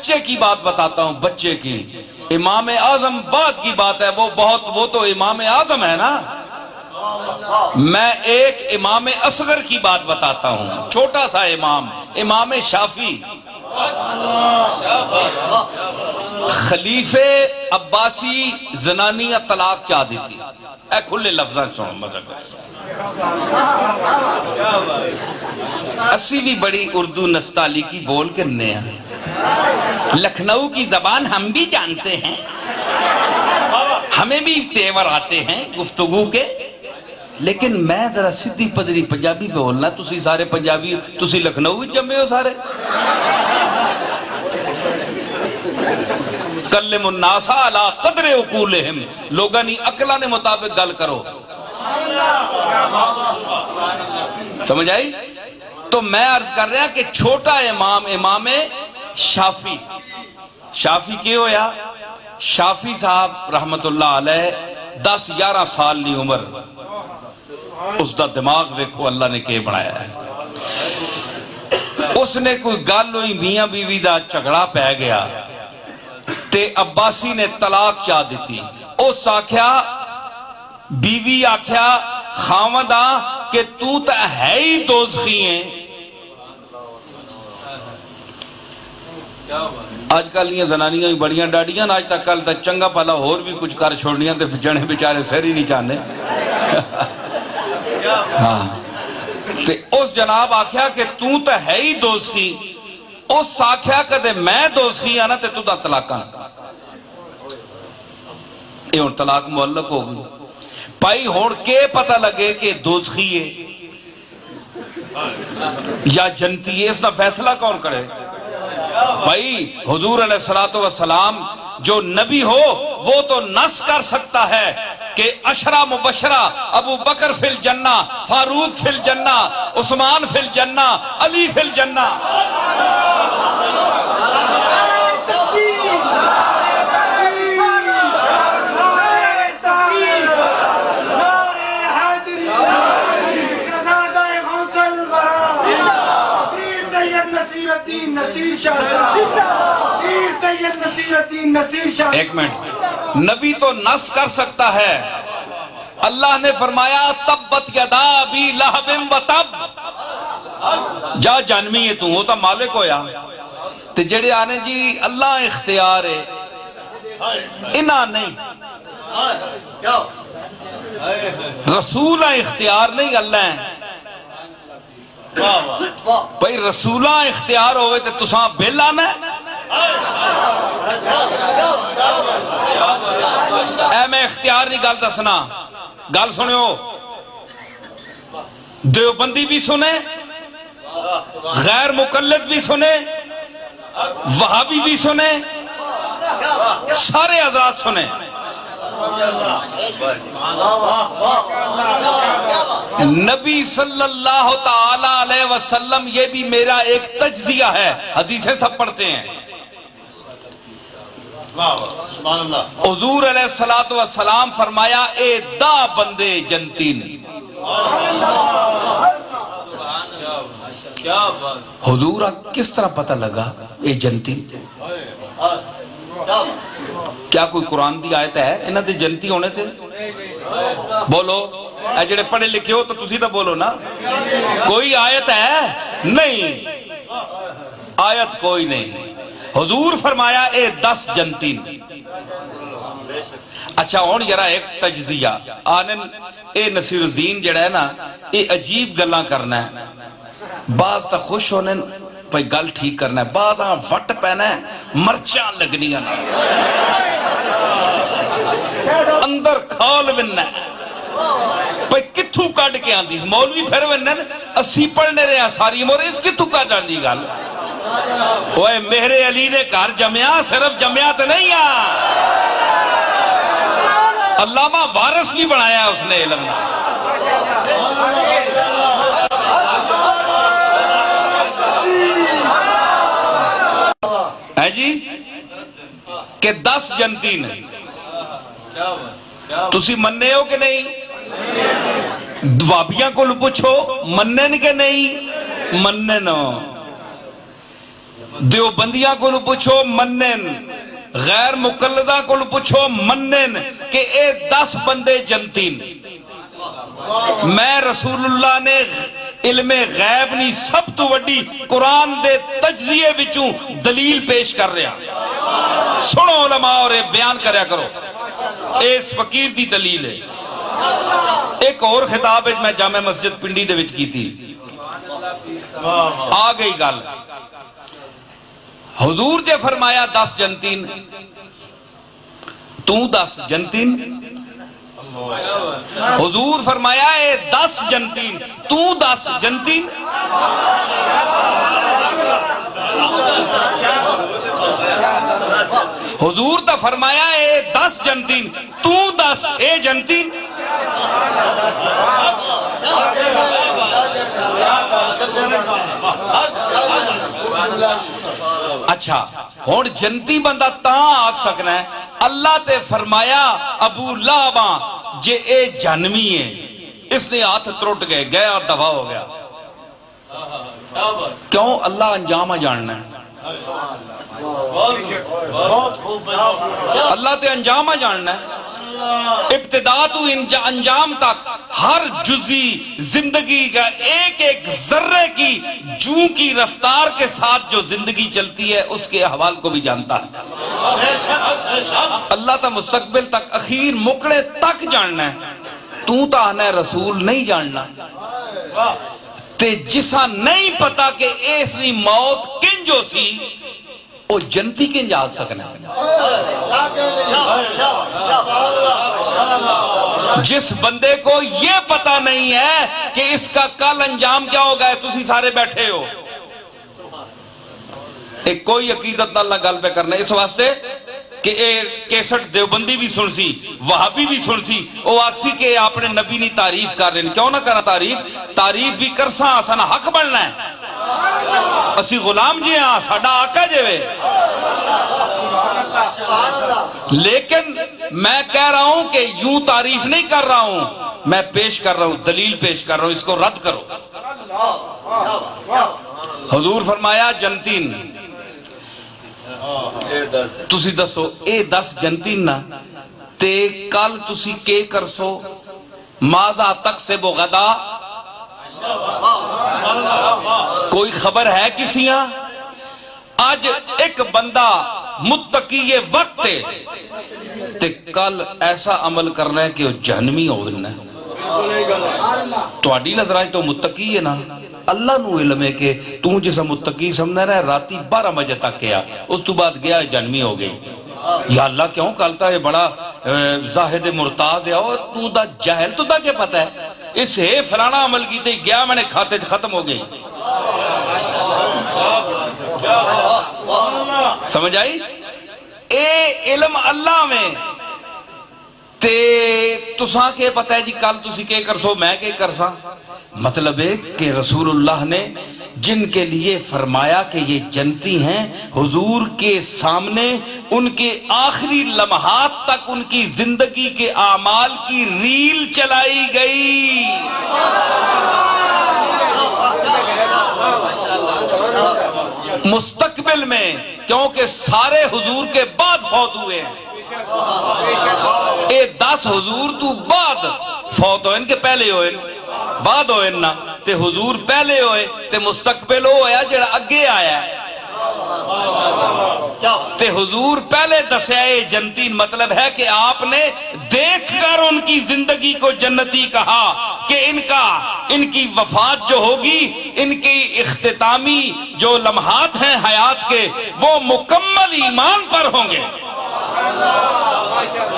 بچے کی بات بتاتا ہوں، بچے کی۔ امام اعظم بعد کی بات ہے، وہ تو امام اعظم ہے نا۔ میں ایک امام اصغر کی بات بتاتا ہوں، چھوٹا سا امام شافعی۔ خلیفے عباسی زنانیہ طلاق چاہ دیتی، اے کھلے لفظاں سنو مزہ کر۔ اسی بھی بڑی اردو نستعلی کی بول کے نیا، لکھنؤ کی زبان ہم بھی جانتے ہیں، ہمیں بھی تیور آتے ہیں گفتگو کے، لیکن میں ذرا سدھی پدری پنجابی پہ بولنا۔ تسی سارے پنجابی، تسی لکھنؤ جمے ہو سارے۔ کلم الناس علی قدر عقولہم، لوگانی عقلہ نے مطابق گل کرو۔ سمجھ آئی؟ تو میں عرض کر رہا کہ چھوٹا امام شافعی۔ شافعی کیوں ہویا؟ شافعی صاحب رحمت اللہ علیہ 10-11 سال دی عمر، اس دا دماغ دیکھو اللہ نے کہ بنایا ہے۔ اس نے کوئی گل ہوئی، میاں بیوی دا جھگڑا پہ گیا تے عباسی نے طلاق چاہ دیتی۔ اس آکھیا، بیوی آکھیا خاوندہ کہ تو تا ہے ہی دوزخی ہیں۔ آج کل یہ زنانیاں بڑیاں ڈاڑیاں، آج تک کل تک چنگا پالا اور بھی کچھ کر چھوڑنیاں تے جنے بیچارے سر ہی نہیں چاہنے۔ ہاں تے اس جناب آکھیا کہ تو تا ہے ہی دوزخی۔ اس آکھیا کہ میں دوزخی آنا تے تو دا طلاق آنا۔ یہ ہون طلاق معلق ہو گئی۔ پائی ہون کے پتہ لگے کہ دوزخی ہے یا جنتی ہے، اس کا فیصلہ کون کرے؟ بھائی حضور علیہ السلام جو نبی ہو وہ تو نص کر سکتا ہے کہ عشرہ مبشرہ، ابو بکر فی الجنہ، فاروق فی الجنہ، عثمان فی الجنہ، علی فی الجنہ۔ ایک منٹ، نبی تو نص کر سکتا ہے۔ اللہ نے فرمایا تبت یدا ابی لہب و تب، جا جانوی ہے تو ہوتا مالک ہویا۔ تے جڑے آنے جی اللہ اختیار ہے، انہاں نہیں، رسول اختیار نہیں، اللہ ہیں۔ بھئی رسولہ اختیار ہوئے تے تساں بل آنا ہے۔ اے میں اختیار نہیں گل دسنا، گل سنے ہو، دیوبندی بھی سنے، غیر مقلد بھی سنے، وہابی بھی سنے، سارے حضرات سنے۔ نبی صلی اللہ تعالی علیہ وسلم، یہ بھی میرا ایک تجزیہ ہے، حدیثیں سب پڑھتے ہیں۔ حضور علیہ السلام فرمایا اے دا بندے جنتین۔ حضور کس طرح پتہ لگا اے جنتین؟ کیا کوئی قرآن دی آیت ہے انہاں دے جنتی ہونے تھے؟ بولو، اے جڑے پڑھے لکھے ہو تو تسی تو بولو نا، کوئی آیت ہے؟ نہیں، آیت کوئی نہیں۔ حضور فرمایا اے 10 جنتین۔ اچھا ہون یرا ایک تجزیہ آنن، اے نصیر الدین جڑا ہے نا، اے عجیب گلاں کرنا ہے، بعض تا خوش ہونے پہ گل ٹھیک کرنا ہے، بعض وٹ پہنا ہے مرچاں لگنی ہے، اندر کھال بننا ہے، پہ کتھو کڈ کے آندی مولوی پھر بننا ہے، اسی پڑھنے رہے ہیں ساری عمر، اس کتھو کڈ آندی گل؟ وہ میرے علی نے گھر جمعیا، صرف جمعیا تو نہیں ہے، علامہ وارث بھی بنایا اس نے علم۔ ہے جی کہ 10 جنتی نے، تسی مننے ہو کہ نہیں؟ دوابیاں کو پوچھو منن کہ نہیں؟ منن ہو۔ دیوبندیاں کو پوچھو منن، غیر مقلدہ کو پوچھو منن کہ اے 10 بندے جنتین۔ میں رسول اللہ نے علم غیب نہیں سب تو وڈی قرآن دے تجزیے وچوں دلیل پیش کر رہا، سنو علماء اور بیان کریا کرو، اس فقیر دی دلیل ہے۔ ایک اور خطاب میں جامع مسجد پنڈی دے وچ کی تھی، آ گئی گل، حضور نے فرمایا 10 جنتین، تو 10 جنتین، حضور فرمایا اے 10 جنتین، تو 10 جنتین۔ حضور تا فرمایا اے 10 جنتین، تو 10 اے جنتین۔ اچھا ہون جنتی بندہ تاں آگ سکنا ہے، اللہ تے فرمایا ابو لہباں جے اے جنمی ہے، اس نے ہاتھ ترٹ گئے، گیا دفع ہو گیا۔ کیوں؟ اللہ انجام جاننا ہے، اللہ تے انجام جاننا ہے، ابتدا تو انجام تک ہر جزی زندگی کا ایک ایک ذرے کی جوں کی رفتار کے ساتھ جو زندگی چلتی ہے اس کے احوال کو بھی جانتا ہے۔ اللہ تا مستقبل تک اخیر مکڑے تک جاننا ہے، تو تا آنا رسول نہیں جاننا تے جسا نہیں پتا کہ ایسی موت کنجو سی وہ جنتی کنج آگ سکنا ہے۔ جس بندے کو یہ پتا نہیں ہے کہ اس کا کل انجام کیا ہوگا، تسی سارے بیٹھے ہو، ایک کوئی عقیدت نہ اللہ گل پہ کرنا، اس واسطے کہ اے کیسٹ دیوبندی بھی سن سی، وہابی بھی سن سی، وہ آکسی کہ آپ نے نبی نہیں تعریف کر رہے ہیں، کیوں نہ کرنا تعریف بھی کرساں، آسانا حق بڑھنا ہے، اسی غلام جی ہاں، ساڑھا آقا جے وے۔ لیکن میں کہہ رہا ہوں کہ یوں تعریف نہیں کر رہا ہوں، میں پیش کر رہا ہوں، دلیل پیش کر رہا ہوں، اس کو رد کرو۔ حضور فرمایا جنتین، تسی دسو اے 10 جنتین نا تے کل تسی کے کرسو، ماذا تک سے بغدا، کوئی خبر ہے کسی ہاں؟ آج ایک بندہ متقی وقت تے کل ایسا عمل کرنا ہے کہ وہ جہنمی ہو گنا ہے، تو آڈی نظرائیں تو متقی ہے نا، اللہ نو علم ہے کہ تو جسا متقی سمجھنا رہا ہے، راتی 12 بجے تک کیا، اس تو بعد گیا جہنمی ہو گئی، یا اللہ کیوں کالتا ہے بڑا زاہد مرتاز ہے، اور تو دا جاہل تو دا کیا پتا ہے، اس ہے فلانا عمل کی تے گیا میں نے کھاتے ختم ہو گئی، سمجھ آئی؟ اے علم اللہ میں تے تساں کے پتہ ہے جی کل تسی کے کرسو میں کے کرساں، مطلب ہے کہ رسول اللہ نے جن کے لیے فرمایا کہ یہ جنتی ہیں، حضور کے سامنے ان کے آخری لمحات تک ان کی زندگی کے اعمال کی ریل چلائی گئی، مستقبل میں، کیونکہ سارے حضور کے بعد فوت ہوئے ہیں، اے 10 حضور تو بعد فوت ہوئے، ان کے پہلے ہوئے بعد ہوئے نا، تے حضور پہلے ہوئے تے مستقبل ہویا جڑا اگے آیا ہے، تے حضور پہلے دسیا اے جنتین، مطلب ہے کہ آپ نے دیکھ کر ان کی زندگی کو جنتی کہا کہ ان کی وفات جو ہوگی، ان کی اختتامی جو لمحات ہیں حیات کے، وہ مکمل ایمان پر ہوں گے۔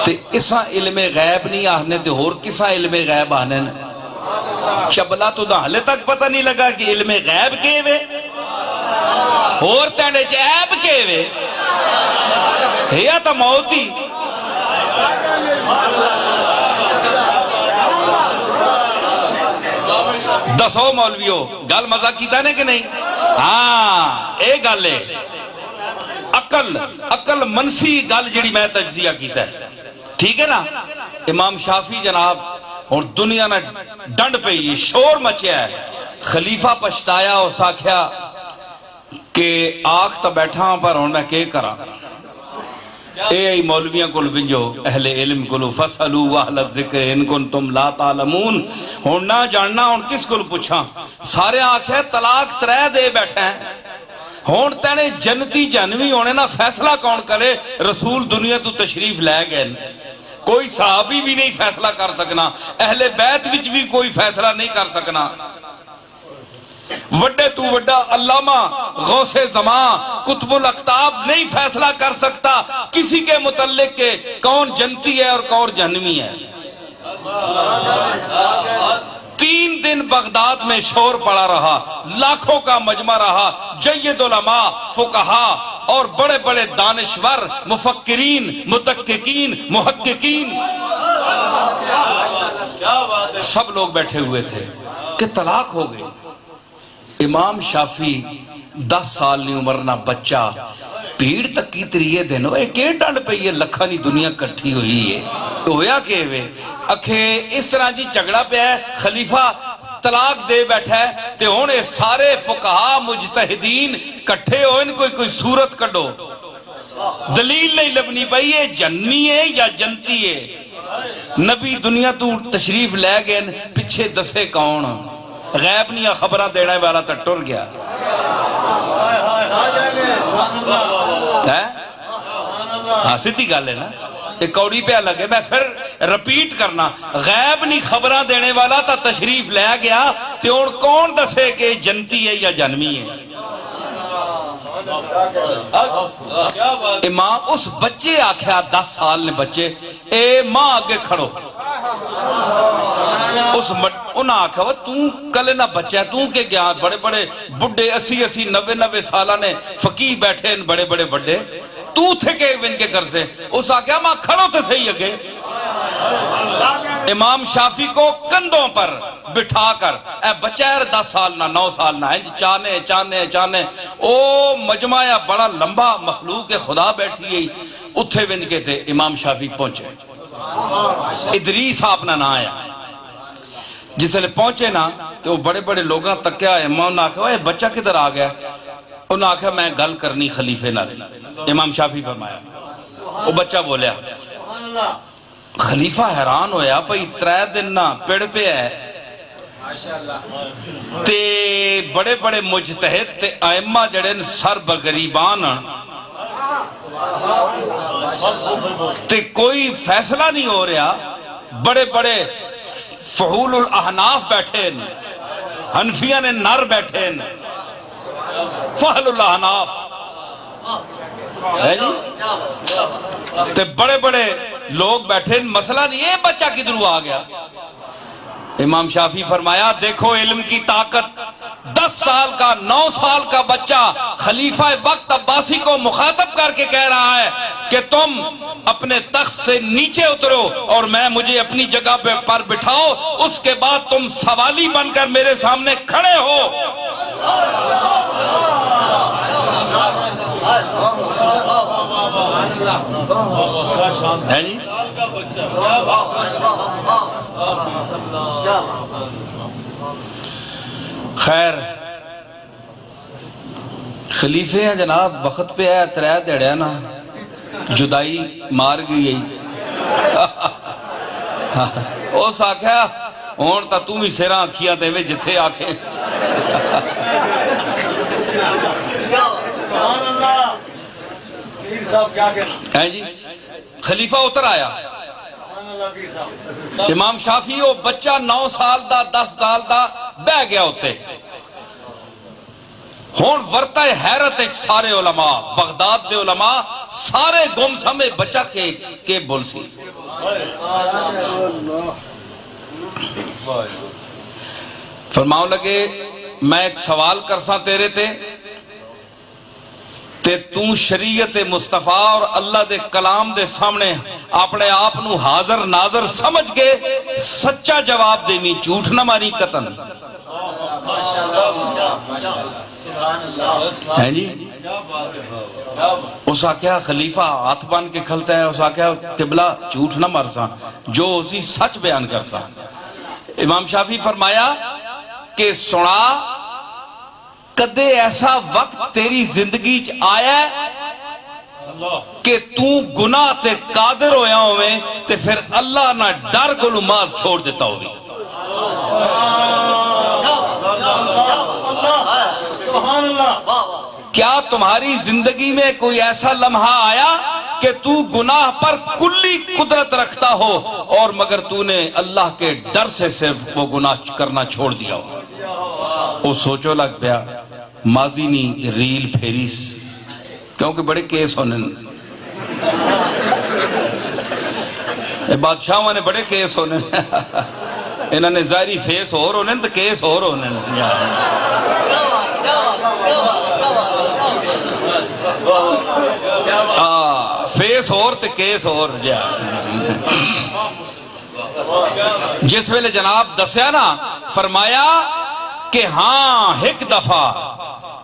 تے اسا علم غیب نہیں آہنے تے اور کسا علم غیب آہنے نے، شبلا تو دا حلے تک پتہ نہیں لگا کہ علم غیب کے وے اور تینڈے عیب کے وے، یا تا موتی۔ دسو مولویو گل مزہ کیتا نے کہ نہیں؟ ہاں اے گل ہے، عقل منسی گل جڑی میں تجزیہ کیتا ہے، ٹھیک ہے نا؟ امام شافعی جناب اور دنیا نے ڈنڈ پہ یہ شور مچیا ہے، خلیفہ پشتایا اور ساکھیا کہ آخ تو بیٹھا ہوں پر ہوں میں کہ کرا اے مولویاں کل بنجو اہل علم کلو فَسَلُوا وَأَهْلَ الذِّكْرِ إِن كُنتُمْ لَا تَعْلَمُونَ ہوں نہ جاننا ہوں کس کل پوچھا سارے آنکھیں طلاق 3 دے بیٹھے ہیں ہون تینے جنتی جنوی ہونے نا فیصلہ کون کرے رسول دنیا تو تشریف لے گئے کوئی صحابی بھی نہیں فیصلہ کر سکنا اہل بیت وچ بھی کوئی فیصلہ نہیں کر سکنا وڈے تو وڈا علامہ غوث زمان قطب الاقطاب نہیں فیصلہ کر سکتا کسی کے متعلق کہ کون جنتی ہے اور کون جہنمی ہے 3 دن بغداد میں شور پڑا رہا لاکھوں کا مجمع رہا جید علماء فقہا اور بڑے بڑے دانشور مفکرین متحققین محققین سب لوگ بیٹھے ہوئے تھے کہ طلاق ہو گئی امام شافی 10 سال نہیں عمر نہ بچہ پیڑ تک کی تریے دن ہوئے کہ ڈانڈ پہ یہ لکھا نہیں دنیا کٹھی ہوئی ہے تو ہویا کہ ہوئے اکھے اس طرح جی چگڑا پہ ہے خلیفہ طلاق دے بیٹھا ہے تے ہونے سارے فقہا مجتہدین کٹھے ہوئے ان کوئی صورت کڈو دلیل نہیں لبنی پئی ہے جنمی ہے یا جنتی ہے نبی دنیا تو تشریف لے گئے پچھے دسے کون غیب نہیں خبرہ دینے والا تا ٹر گیا سیدھی گل ہے نا ایک کوڑی پہ لگے میں پھر رپیٹ کرنا غیب نہیں خبرہ دینے والا تا تشریف لے گیا تے اور کون دسے کہ جنتی ہے یا جنمی ہے امام اس بچے آکھیا 10 سال نے بچے اے ماں آگے کھڑو اس انہاں آکھا وہ تو کلے نہ بچہ ہے تو کہ گیا بڑے بڑے بڑھے 80 90 سالہ نے فقیہ بیٹھے ہیں بڑے بڑے بڑھے تو تھے کہ ان کے گھر سے اس آکھا ماں کھڑو تے صحیح اگے امام شافی کو کندھوں پر بٹھا کر اے بچہ ہے 10 سال نہ 9 سال نہ چانے او مجمع بڑا لمبا مخلوق خدا بیٹھی ہے اتھے وند کے تھے امام شافی پہنچے ادریس آپ نہ آیا جس لئے پہنچے نا تو بڑے بڑے لوگاں تک کیا ہے امام نے آکھا بچہ کدھر آ گیا انہوں نے آکھا میں گل کرنی خلیفے نہ امام شافی فرمایا وہ بچہ بولیا خلیفہ حیران ہویا پئی 3 دن نہ پیڑ پہ ہے تے بڑے بڑے مجتہد تے ائمہ جڑے سر بغریبان تے کوئی فیصلہ نہیں ہو رہا بڑے بڑے فحول الاحناف بیٹھے حنفیہ نے نر بیٹھے فحل الاحناف ہے جی تے بڑے بڑے لوگ بیٹھے مسئلہ نہیں یہ بچہ کدھروں آ گیا امام شافی فرمایا دیکھو علم کی طاقت 10 سال کا 9 سال کا بچہ خلیفہ وقت عباسی کو مخاطب کر کے کہہ رہا ہے کہ تم اپنے تخت سے نیچے اترو اور میں مجھے اپنی جگہ پر بٹھاؤ اس کے بعد تم سوالی بن کر میرے سامنے کھڑے ہو ہے جی خیر خلیفے ہیں جناب وقت پہ ہے 3 دہڑے نا جدائی مار گئی اس آکھیا ہون تا تم ہی سیرا آکھیا دے وے جتھے آکھے ہے جی خلیفہ اتر آیا امام شافی وہ بچہ 9 سال دا 10 سال دا بہ گیا ہوتے ہون ورطہ حیرت سارے علماء بغداد دے علماء سارے گم سمے بچہ کے بول سی فرماؤں لگے میں ایک سوال کرساں تیرے تے تو شریعت مصطفیٰ اور اللہ دے کلام دے سامنے اپنے آپ نو حاضر ناظر سمجھ کے سچا جواب دینی جھوٹ نہ ماری قطن ہے جی اس آکھیا خلیفہ ہاتھ بان کے کھلتا ہے اس آکھیا قبلہ جھوٹ نہ مرسا جو اسی سچ بیان کرسا امام شافی فرمایا کہ سنا کدے ایسا وقت تیری زندگی چ آیا ہے کہ تو گناہ تے قادر ہویا ہوئے تے پھر اللہ نہ ڈر کو نماز چھوڑ دیتا ہوگی؟ کیا تمہاری زندگی میں کوئی ایسا لمحہ آیا کہ تو گناہ پر کلی قدرت رکھتا ہو اور مگر تو نے اللہ کے ڈر سے صرف وہ گناہ کرنا چھوڑ دیا ہو؟ وہ سوچو لگ پیا ماضی نہیں ریل پھیریس کیونکہ بڑے کیس ہونے بادشاہوں نے بڑے کیس ہونے انہوں نے ظاہری فیس اور ہونے تو کیس اور ہونے فیس اور تے کیس اور جس ویلے جناب دسیا نا فرمایا کہ ہاں ایک دفعہ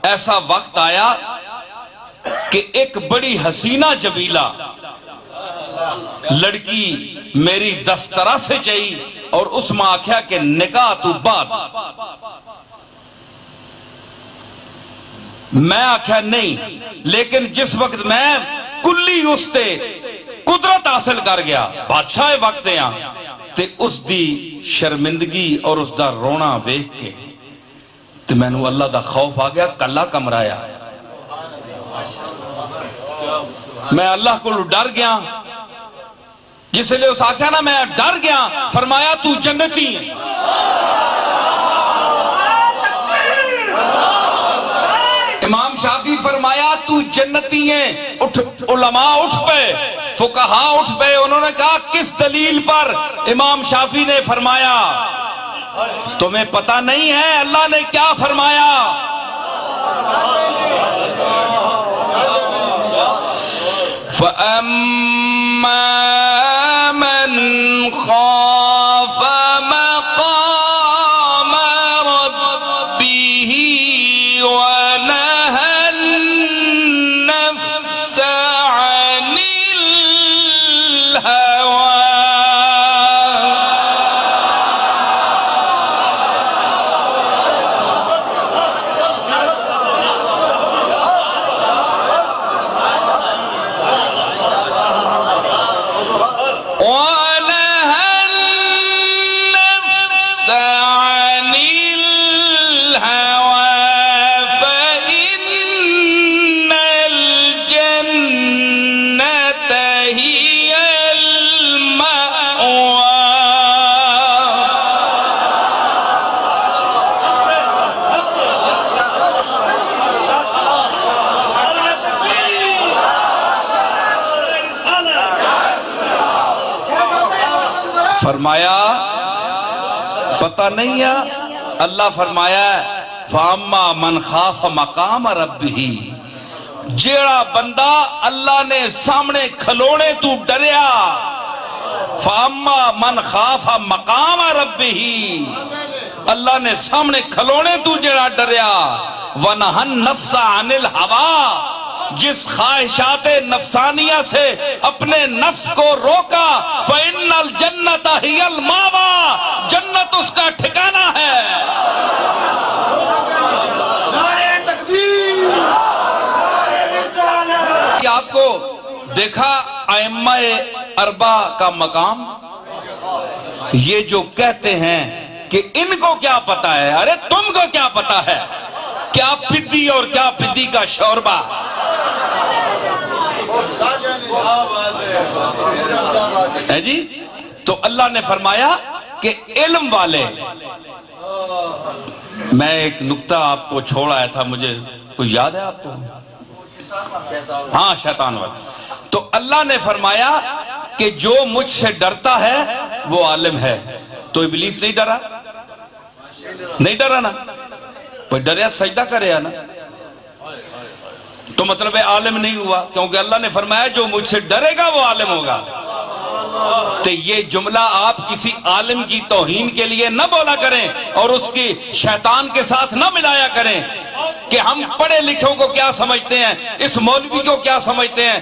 ایسا وقت آیا کہ ایک بڑی حسینہ جبیلہ لڑکی میری دسترا سے چاہی اور اس ماں آکھیا کہ نکاح تو بعد میں آکھیا نہیں لیکن جس وقت میں کلی اس تے قدرت حاصل کر گیا بادشاہ وقت یہاں تے اس دی شرمندگی اور اس دا رونا ویکھ کے تے میں نو اللہ دا خوف آ گیا کلا کمرایا میں اللہ کو ڈر گیا جس لئے اس آکھیا نا میں ڈر گیا فرمایا تو جنتی ہے امام شافعی فرمایا تو جنتی ہیں علماء اٹھ پے فقہا اٹھ پے انہوں نے کہا کس دلیل پر امام شافعی نے فرمایا تمہیں پتہ نہیں ہے اللہ نے کیا فرمایا فَأَمَّا مَنْ خَافَ مَقَامَ رَبِّهِ وَنَهَى النَّفْسَ عَنِ الْهَوَىٰ فرمایا پتہ نہیں ہے اللہ فرمایا فَأَمَّا مَنْ خَافَ مَقَامَ رَبِّهِ جیڑا بندہ اللہ نے سامنے کھلونے تو ڈریا فَأَمَّا مَنْ خَافَ مَقَامَ رَبِّهِ اللہ نے سامنے کھلونے تو جیڑا ڈریا وَنَهَى النَّفْسَ عَنِ الْهَوَىٰ جس خواہشات نفسانیہ سے اپنے نفس کو روکا فَإِنَّ الْجَنَّةَ هِيَ الْمَأْوَىٰ جنت اس کا ٹھکانہ ہے آپ کو دیکھا ائمہ اربع کا مقام یہ جو کہتے ہیں کہ ان کو کیا پتا ہے ارے تم کو کیا پتا ہے کیا پدی اور کیا پدی کا شوربہ ہے جی تو اللہ نے فرمایا کہ علم والے میں ایک نکتہ آپ کو چھوڑ آیا تھا مجھے کوئی یاد ہے آپ کو ہاں شیطان والے تو اللہ نے فرمایا کہ جو مجھ سے ڈرتا ہے وہ عالم ہے تو ابلیس نہیں ڈرا نہیں ڈرا نا کوئی ڈریا سجدہ کرے نا تو مطلب ہے عالم نہیں ہوا کیونکہ اللہ نے فرمایا جو مجھ سے ڈرے گا وہ عالم ہوگا تو یہ جملہ آپ کسی عالم کی توہین کے لیے نہ بولا کریں اور اس کی شیطان کے ساتھ نہ ملایا کریں کہ ہم پڑھے لکھوں کو کیا سمجھتے ہیں اس مولوی کو کیا سمجھتے ہیں